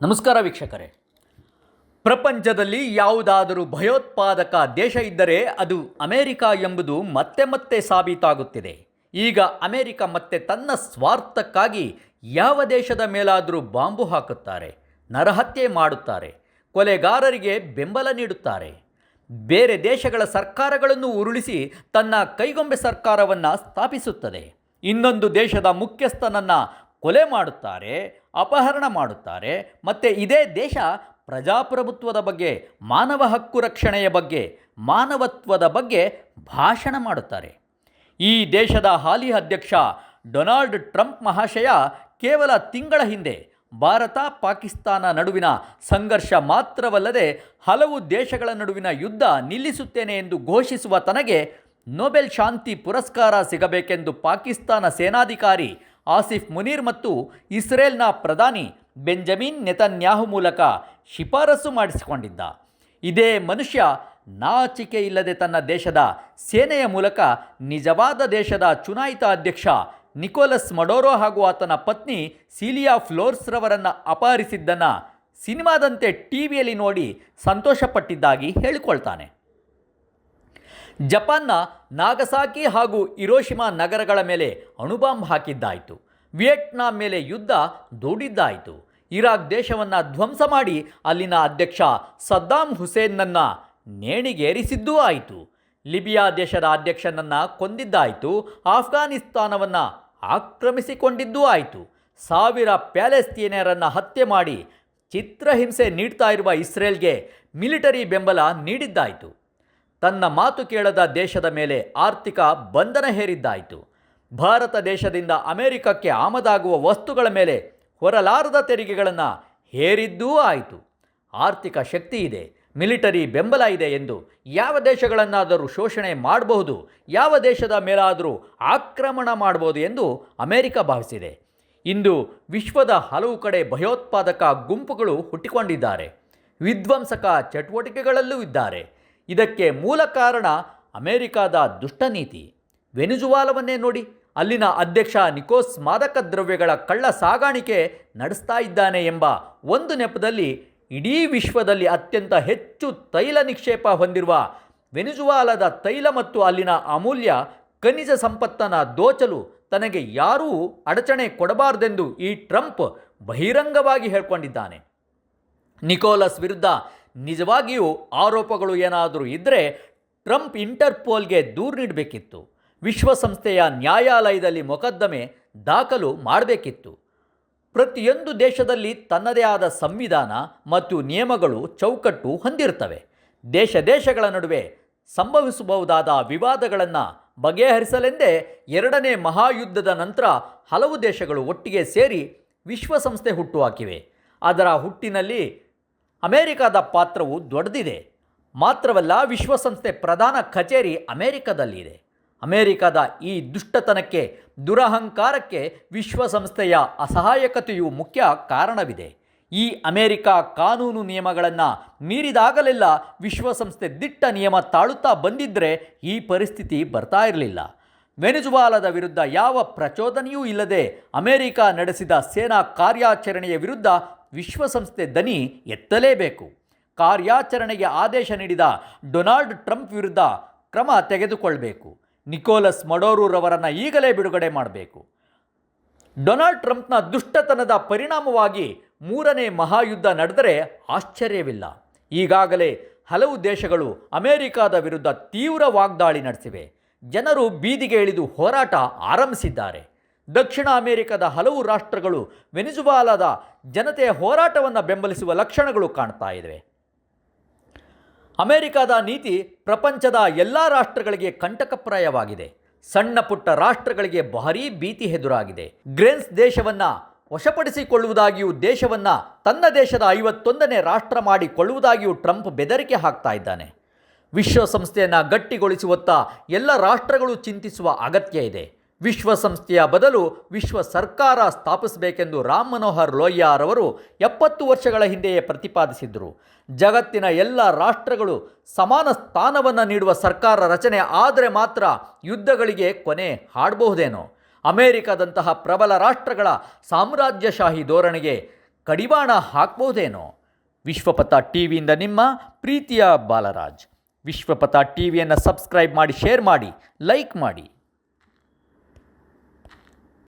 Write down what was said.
ನಮಸ್ಕಾರ ವೀಕ್ಷಕರೇ. ಪ್ರಪಂಚದಲ್ಲಿ ಯಾವುದಾದರೂ ಭಯೋತ್ಪಾದಕ ದೇಶ ಇದ್ದರೆ ಅದು ಅಮೆರಿಕ ಎಂಬುದು ಮತ್ತೆ ಮತ್ತೆ ಸಾಬೀತಾಗುತ್ತಿದೆ. ಈಗ ಅಮೆರಿಕ ಮತ್ತೆ ತನ್ನ ಸ್ವಾರ್ಥಕ್ಕಾಗಿ ಯಾವ ದೇಶದ ಮೇಲಾದರೂ ಬಾಂಬು ಹಾಕುತ್ತಾರೆ, ನರಹತ್ಯೆ ಮಾಡುತ್ತಾರೆ, ಕೊಲೆಗಾರರಿಗೆ ಬೆಂಬಲ ನೀಡುತ್ತಾರೆ. ಬೇರೆ ದೇಶಗಳ ಸರ್ಕಾರಗಳನ್ನು ಉರುಳಿಸಿ ತನ್ನ ಕೈಗೊಂಬೆ ಸರ್ಕಾರವನ್ನು ಸ್ಥಾಪಿಸುತ್ತದೆ. ಇನ್ನೊಂದು ದೇಶದ ಮುಖ್ಯಸ್ಥನನ್ನು ಕೊಲೆ ಮಾಡುತ್ತಾರೆ, ಅಪಹರಣ ಮಾಡುತ್ತಾರೆ. ಮತ್ತು ಇದೇ ದೇಶ ಪ್ರಜಾಪ್ರಭುತ್ವದ ಬಗ್ಗೆ, ಮಾನವ ಹಕ್ಕು ರಕ್ಷಣೆಯ ಬಗ್ಗೆ, ಮಾನವತ್ವದ ಬಗ್ಗೆ ಭಾಷಣ ಮಾಡುತ್ತಾರೆ. ಈ ದೇಶದ ಹಾಲಿ ಅಧ್ಯಕ್ಷ ಡೊನಾಲ್ಡ್ ಟ್ರಂಪ್ ಮಹಾಶಯ ಕೇವಲ ತಿಂಗಳ ಹಿಂದೆ ಭಾರತ ಪಾಕಿಸ್ತಾನ ನಡುವಿನ ಸಂಘರ್ಷ ಮಾತ್ರವಲ್ಲದೆ ಹಲವು ದೇಶಗಳ ನಡುವಿನ ಯುದ್ಧ ನಿಲ್ಲಿಸುತ್ತೇನೆ ಎಂದು ಘೋಷಿಸುವ ತನಗೆ ನೊಬೆಲ್ ಶಾಂತಿ ಪುರಸ್ಕಾರ ಸಿಗಬೇಕೆಂದು ಪಾಕಿಸ್ತಾನ ಸೇನಾಧಿಕಾರಿ ಆಸಿಫ್ ಮುನೀರ್ ಮತ್ತು ಇಸ್ರೇಲ್ನ ಪ್ರಧಾನಿ ಬೆಂಜಮಿನ್ ನೆತನ್ಯಾಹು ಮೂಲಕ ಶಿಫಾರಸು ಮಾಡಿಸಿಕೊಂಡಿದ್ದ. ಇದೇ ಮನುಷ್ಯ ನಾಚಿಕೆ ಇಲ್ಲದೆ ತನ್ನ ದೇಶದ ಸೇನೆಯ ಮೂಲಕ ನಿಜವಾದ ದೇಶದ ಚುನಾಯಿತ ಅಧ್ಯಕ್ಷ ನಿಕೋಲಸ್ ಮಡೋರೋ ಹಾಗೂ ಆತನ ಪತ್ನಿ ಸೀಲಿಯಾ ಫ್ಲೋರ್ಸ್ ರವರನ್ನು ಅಪಹರಿಸಿದ್ದನ್ನು ಸಿನಿಮಾದಂತೆ ಟಿವಿಯಲ್ಲಿ ನೋಡಿ ಸಂತೋಷಪಟ್ಟಿದ್ದಾಗಿ ಹೇಳಿಕೊಳ್ತಾನೆ. ಜಪಾನ್ನ ನಾಗಸಾಕಿ ಹಾಗೂ ಹಿರೋಶಿಮಾ ನಗರಗಳ ಮೇಲೆ ಅಣುಬಾಂಬ್ ಹಾಕಿದ್ದಾಯಿತು. ವಿಯೆಟ್ನಾಂ ಮೇಲೆ ಯುದ್ಧ ದೂಡಿದ್ದಾಯಿತು. ಇರಾಕ್ ದೇಶವನ್ನು ಧ್ವಂಸ ಮಾಡಿ ಅಲ್ಲಿನ ಅಧ್ಯಕ್ಷ ಸದ್ದಾಂ ಹುಸೇನ್ನನ್ನು ನೇಣಿಗೇರಿಸಿದ್ದೂ ಆಯಿತು. ಲಿಬಿಯಾ ದೇಶದ ಅಧ್ಯಕ್ಷನನ್ನು ಕೊಂದಿದ್ದಾಯಿತು. ಆಫ್ಘಾನಿಸ್ತಾನವನ್ನು ಆಕ್ರಮಿಸಿಕೊಂಡಿದ್ದೂ ಆಯಿತು. ಸಾವಿರ ಪ್ಯಾಲೆಸ್ತೀನಿಯರನ್ನು ಹತ್ಯೆ ಮಾಡಿ ಚಿತ್ರಹಿಂಸೆ ನೀಡ್ತಾ ಇರುವ ಇಸ್ರೇಲ್ಗೆ ಮಿಲಿಟರಿ ಬೆಂಬಲ ನೀಡಿದ್ದಾಯಿತು. ತನ್ನ ಮಾತು ಕೇಳದ ದೇಶದ ಮೇಲೆ ಆರ್ಥಿಕ ಬಂಧನ ಹೇರಿದ್ದಾಯಿತು. ಭಾರತ ದೇಶದಿಂದ ಅಮೆರಿಕಕ್ಕೆ ಆಮದಾಗುವ ವಸ್ತುಗಳ ಮೇಲೆ ಹೊರಲಾರದ ತೆರಿಗೆಗಳನ್ನು ಹೇರಿದ್ದೂ ಆಯಿತು. ಆರ್ಥಿಕ ಶಕ್ತಿ ಇದೆ, ಮಿಲಿಟರಿ ಬೆಂಬಲ ಇದೆ ಎಂದು ಯಾವ ದೇಶಗಳನ್ನಾದರೂ ಶೋಷಣೆ ಮಾಡಬಹುದು, ಯಾವ ದೇಶದ ಮೇಲಾದರೂ ಆಕ್ರಮಣ ಮಾಡಬಹುದು ಎಂದು ಅಮೆರಿಕ ಭಾವಿಸಿದೆ. ಇಂದು ವಿಶ್ವದ ಹಲವು ಕಡೆ ಭಯೋತ್ಪಾದಕ ಗುಂಪುಗಳು ಹುಟ್ಟಿಕೊಂಡಿದ್ದಾರೆ, ವಿಧ್ವಂಸಕ ಚಟುವಟಿಕೆಗಳಲ್ಲೂ ಇದ್ದಾರೆ. ಇದಕ್ಕೆ ಮೂಲ ಕಾರಣ ಅಮೆರಿಕದ ದುಷ್ಟನೀತಿ. ವೆನಿಜುವಾಲವನ್ನೇ ನೋಡಿ, ಅಲ್ಲಿನ ಅಧ್ಯಕ್ಷ ನಿಕೋಸ್ ಮಾದಕ ದ್ರವ್ಯಗಳ ಕಳ್ಳ ಸಾಗಾಣಿಕೆ ನಡೆಸ್ತಾ ಇದ್ದಾನೆ ಎಂಬ ಒಂದು ನೆಪದಲ್ಲಿ ಇಡೀ ವಿಶ್ವದಲ್ಲಿ ಅತ್ಯಂತ ಹೆಚ್ಚು ತೈಲ ನಿಕ್ಷೇಪ ಹೊಂದಿರುವ ವೆನಿಜುವಾಲದ ತೈಲ ಮತ್ತು ಅಲ್ಲಿನ ಅಮೂಲ್ಯ ಖನಿಜ ಸಂಪತ್ತನ್ನು ದೋಚಲು ತನಗೆ ಯಾರೂ ಅಡಚಣೆ ಕೊಡಬಾರದೆಂದು ಈ ಟ್ರಂಪ್ ಬಹಿರಂಗವಾಗಿ ಹೇಳಿಕೊಂಡಿದ್ದಾನೆ. ನಿಕೋಲಸ್ ವಿರುದ್ಧ ನಿಜವಾಗಿಯೂ ಆರೋಪಗಳು ಏನಾದರೂ ಇದ್ದರೆ ಟ್ರಂಪ್ ಇಂಟರ್ಪೋಲ್ಗೆ ದೂರು ನೀಡಬೇಕಿತ್ತು. ವಿಶ್ವಸಂಸ್ಥೆಯ ನ್ಯಾಯಾಲಯದಲ್ಲಿ ಮೊಕದ್ದಮೆ ದಾಖಲು ಮಾಡಬೇಕಿತ್ತು. ಪ್ರತಿಯೊಂದು ದೇಶದಲ್ಲಿ ತನ್ನದೇ ಆದ ಸಂವಿಧಾನ ಮತ್ತು ನಿಯಮಗಳು, ಚೌಕಟ್ಟು ಹೊಂದಿರುತ್ತವೆ. ದೇಶಗಳ ನಡುವೆ ಸಂಭವಿಸಬಹುದಾದ ವಿವಾದಗಳನ್ನು ಬಗೆಹರಿಸಲೆಂದೇ ಎರಡನೇ ಮಹಾಯುದ್ಧದ ನಂತರ ಹಲವು ದೇಶಗಳು ಒಟ್ಟಿಗೆ ಸೇರಿ ವಿಶ್ವಸಂಸ್ಥೆ ಹುಟ್ಟುಹಾಕಿವೆ. ಅದರ ಹುಟ್ಟಿನಲ್ಲಿ ಅಮೆರಿಕದ ಪಾತ್ರವು ದೊಡ್ಡದಿದೆ. ಮಾತ್ರವಲ್ಲ, ವಿಶ್ವಸಂಸ್ಥೆ ಪ್ರಧಾನ ಕಚೇರಿ ಅಮೆರಿಕದಲ್ಲಿದೆ. ಅಮೆರಿಕದ ಈ ದುಷ್ಟತನಕ್ಕೆ, ದುರಹಂಕಾರಕ್ಕೆ ವಿಶ್ವಸಂಸ್ಥೆಯ ಅಸಹಾಯಕತೆಯು ಮುಖ್ಯ ಕಾರಣವಿದೆ. ಈ ಅಮೆರಿಕ ಕಾನೂನು ನಿಯಮಗಳನ್ನು ಮೀರಿದಾಗಲೆಲ್ಲ ವಿಶ್ವಸಂಸ್ಥೆ ದಿಟ್ಟ ನಿಯಮ ತಾಳುತ್ತಾ ಬಂದಿದ್ದರೆ ಈ ಪರಿಸ್ಥಿತಿ ಬರ್ತಾ ಇರಲಿಲ್ಲ. ವೆನಿಜುವಾಲದ ವಿರುದ್ಧ ಯಾವ ಪ್ರಚೋದನೆಯೂ ಇಲ್ಲದೆ ಅಮೆರಿಕ ನಡೆಸಿದ ಸೇನಾ ಕಾರ್ಯಾಚರಣೆಯ ವಿರುದ್ಧ ವಿಶ್ವಸಂಸ್ಥೆ ದನಿ ಎತ್ತಲೇಬೇಕು. ಕಾರ್ಯಾಚರಣೆಗೆ ಆದೇಶ ನೀಡಿದ ಡೊನಾಲ್ಡ್ ಟ್ರಂಪ್ ವಿರುದ್ಧ ಕ್ರಮ ತೆಗೆದುಕೊಳ್ಳಬೇಕು. ನಿಕೋಲಸ್ ಮಡೋರೂರವರನ್ನು ಈಗಲೇ ಬಿಡುಗಡೆ ಮಾಡಬೇಕು. ಡೊನಾಲ್ಡ್ ಟ್ರಂಪ್ನ ದುಷ್ಟತನದ ಪರಿಣಾಮವಾಗಿ ಮೂರನೇ ಮಹಾಯುದ್ಧ ನಡೆದರೆ ಆಶ್ಚರ್ಯವಿಲ್ಲ. ಈಗಾಗಲೇ ಹಲವು ದೇಶಗಳು ಅಮೆರಿಕದ ವಿರುದ್ಧ ತೀವ್ರ ವಾಗ್ದಾಳಿ ನಡೆಸಿವೆ. ಜನರು ಬೀದಿಗೆ ಇಳಿದು ಹೋರಾಟ ಆರಂಭಿಸಿದ್ದಾರೆ. ದಕ್ಷಿಣ ಅಮೆರಿಕದ ಹಲವು ರಾಷ್ಟ್ರಗಳು ವೆನಿಜುವಾಲಾದ ಜನತೆಯ ಹೋರಾಟವನ್ನು ಬೆಂಬಲಿಸುವ ಲಕ್ಷಣಗಳು ಕಾಣ್ತಾ ಇವೆ. ಅಮೆರಿಕದ ನೀತಿ ಪ್ರಪಂಚದ ಎಲ್ಲ ರಾಷ್ಟ್ರಗಳಿಗೆ ಕಂಟಕಪ್ರಾಯವಾಗಿದೆ. ಸಣ್ಣ ಪುಟ್ಟ ರಾಷ್ಟ್ರಗಳಿಗೆ ಭಾರೀ ಭೀತಿ ಎದುರಾಗಿದೆ. ಗ್ರೇನ್ಸ್ ದೇಶವನ್ನು ವಶಪಡಿಸಿಕೊಳ್ಳುವುದಾಗಿಯೂ ದೇಶವನ್ನು ತನ್ನ ದೇಶದ 51ನೇ ರಾಷ್ಟ್ರ ಮಾಡಿಕೊಳ್ಳುವುದಾಗಿಯೂ ಟ್ರಂಪ್ ಬೆದರಿಕೆ ಹಾಕ್ತಾ ಇದ್ದಾನೆ. ವಿಶ್ವಸಂಸ್ಥೆಯನ್ನು ಗಟ್ಟಿಗೊಳಿಸುವತ್ತ ಎಲ್ಲ ರಾಷ್ಟ್ರಗಳು ಚಿಂತಿಸುವ ಅಗತ್ಯ ಇದೆ. ವಿಶ್ವಸಂಸ್ಥೆಯ ಬದಲು ವಿಶ್ವ ಸರ್ಕಾರ ಸ್ಥಾಪಿಸಬೇಕೆಂದು ರಾಮ್ ಮನೋಹರ್ ಲೋಹಿಯಾರವರು 70 ವರ್ಷಗಳ ಹಿಂದೆಯೇ ಪ್ರತಿಪಾದಿಸಿದ್ದರು. ಜಗತ್ತಿನ ಎಲ್ಲ ರಾಷ್ಟ್ರಗಳು ಸಮಾನ ಸ್ಥಾನವನ್ನು ನೀಡುವ ಸರ್ಕಾರ ರಚನೆ ಆದರೆ ಮಾತ್ರ ಯುದ್ಧಗಳಿಗೆ ಕೊನೆ ಹಾಡಬಹುದೇನೋ. ಅಮೆರಿಕದಂತಹ ಪ್ರಬಲ ರಾಷ್ಟ್ರಗಳ ಸಾಮ್ರಾಜ್ಯಶಾಹಿ ಧೋರಣೆಗೆ ಕಡಿವಾಣ ಹಾಕ್ಬೋದೇನೋ? ವಿಶ್ವಪಥ ಟಿವಿಯಿಂದ ನಿಮ್ಮ ಪ್ರೀತಿಯ ಬಾಲರಾಜ್. ವಿಶ್ವಪಥ ಟಿವಿಯನ್ನು ಸಬ್ಸ್ಕ್ರೈಬ್ ಮಾಡಿ, ಶೇರ್ ಮಾಡಿ, ಲೈಕ್ ಮಾಡಿ.